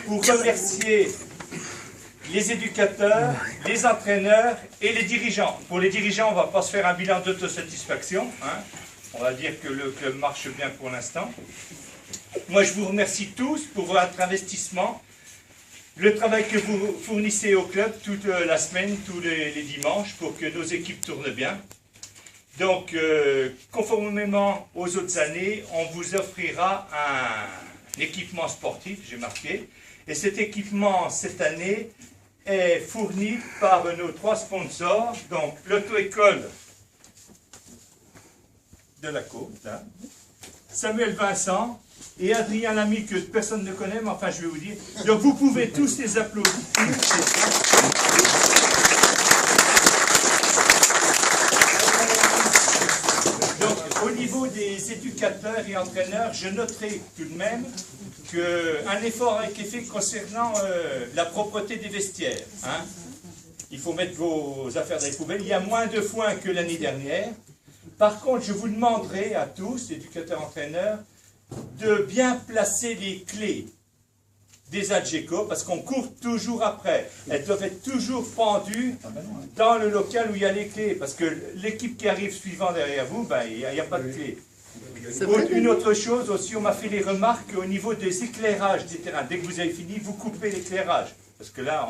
Pour remercier les éducateurs, les entraîneurs et les dirigeants. Pour les dirigeants, on ne va pas se faire un bilan d'autosatisfaction. Hein. On va dire que le club marche bien pour l'instant. Moi, je vous remercie tous pour votre investissement, le travail que vous fournissez au club toute la semaine, tous les dimanches, pour que nos équipes tournent bien. Donc, conformément aux autres années, on vous offrira un équipement sportif, j'ai marqué. Et cet équipement, cette année, est fourni par nos 3 sponsors, donc l'auto-école de la Côte, hein, Samuel Vincent et Adrien Lamy, que personne ne connaît, mais enfin je vais vous dire. Donc vous pouvez tous les applaudir. Donc au niveau des éducateurs et entraîneurs, je noterai tout de même qu'un effort a été fait concernant la propreté des vestiaires. Hein. Il faut mettre vos affaires dans les poubelles. Il y a moins de foin que l'année dernière. Par contre, je vous demanderai à tous, éducateurs, entraîneurs, de bien placer les clés des Adgeco, parce qu'on court toujours après. Elles doivent être toujours pendues dans le local où il y a les clés, parce que l'équipe qui arrive suivant derrière vous, ben, il n'y a pas de clés. Une autre chose aussi, on m'a fait les remarques au niveau des éclairages des terrains. Dès que vous avez fini, vous coupez l'éclairage. Parce que là,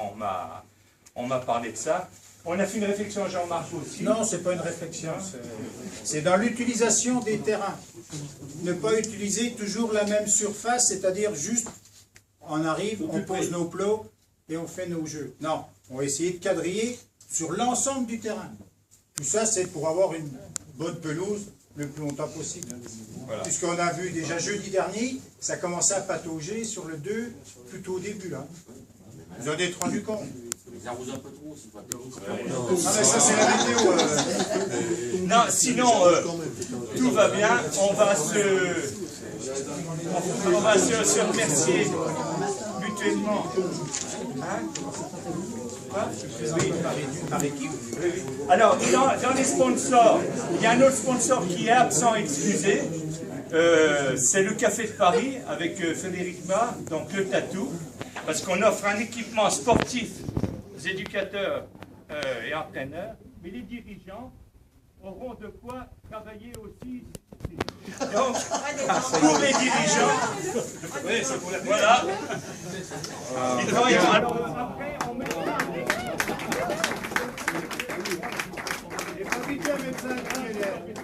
on m'a parlé de ça. On a fait une réflexion, Jean-Marc aussi. Non, ce n'est pas une réflexion. C'est dans l'utilisation des terrains. Ne pas utiliser toujours la même surface, c'est-à-dire juste, on arrive, on pose nos plots et on fait nos jeux. Non, on va essayer de quadriller sur l'ensemble du terrain. Tout ça, c'est pour avoir une bonne pelouse le plus longtemps possible. Voilà. Puisqu'on a vu déjà jeudi dernier, ça commençait à patauger sur le 2, plutôt au début. Là. Vous en êtes rendu compte? Ça arrose un peu trop, c'est pas non, mais ça, c'est la météo. Non, sinon, tout va bien. On va se remercier mutuellement. Hein? Oui, par équipe. Alors, dans les sponsors, il y a un autre sponsor qui est absent, excusé. C'est le Café de Paris avec Frédéric Ma, donc le tatou, parce qu'on offre un équipement sportif aux éducateurs et entraîneurs, mais les dirigeants auront de quoi travailler aussi. Donc, pour les dirigeants, voilà, ils travailleront. Alors après, on met ça.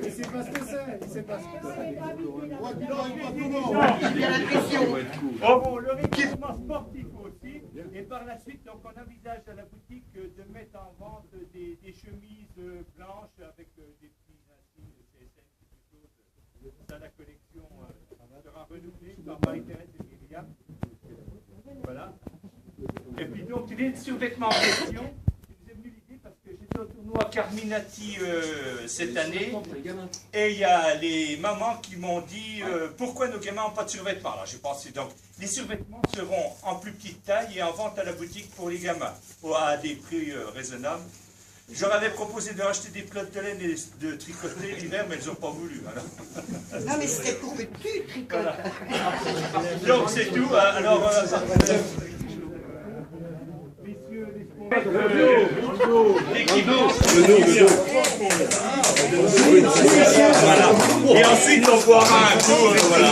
Il sait pas ce que c'est, il sait pas ce que c'est. Bon, le équipement sportif aussi, et par la suite, donc on envisage à la boutique de mettre en vente des chemises blanches avec des petits insignes de CSN, quelque chose. Ça, la collection sera renouvelée par Marie-Thérèse et Myriam. Voilà. Et puis donc, les survêtements en question. J'étais au tournoi Carminati cette année et il y a les mamans qui m'ont dit pourquoi nos gamins n'ont pas de survêtements. Alors j'ai pensé donc les survêtements seront en plus petite taille et en vente à la boutique pour les gamins à des prix raisonnables. Je leur avais proposé de racheter des pelotes de laine et de tricoter l'hiver, mais elles n'ont pas voulu. Alors. Non mais c'était pour que tu tricotes. Voilà. Donc c'est tout. Alors voilà. Et ensuite on boira un coup. Voilà.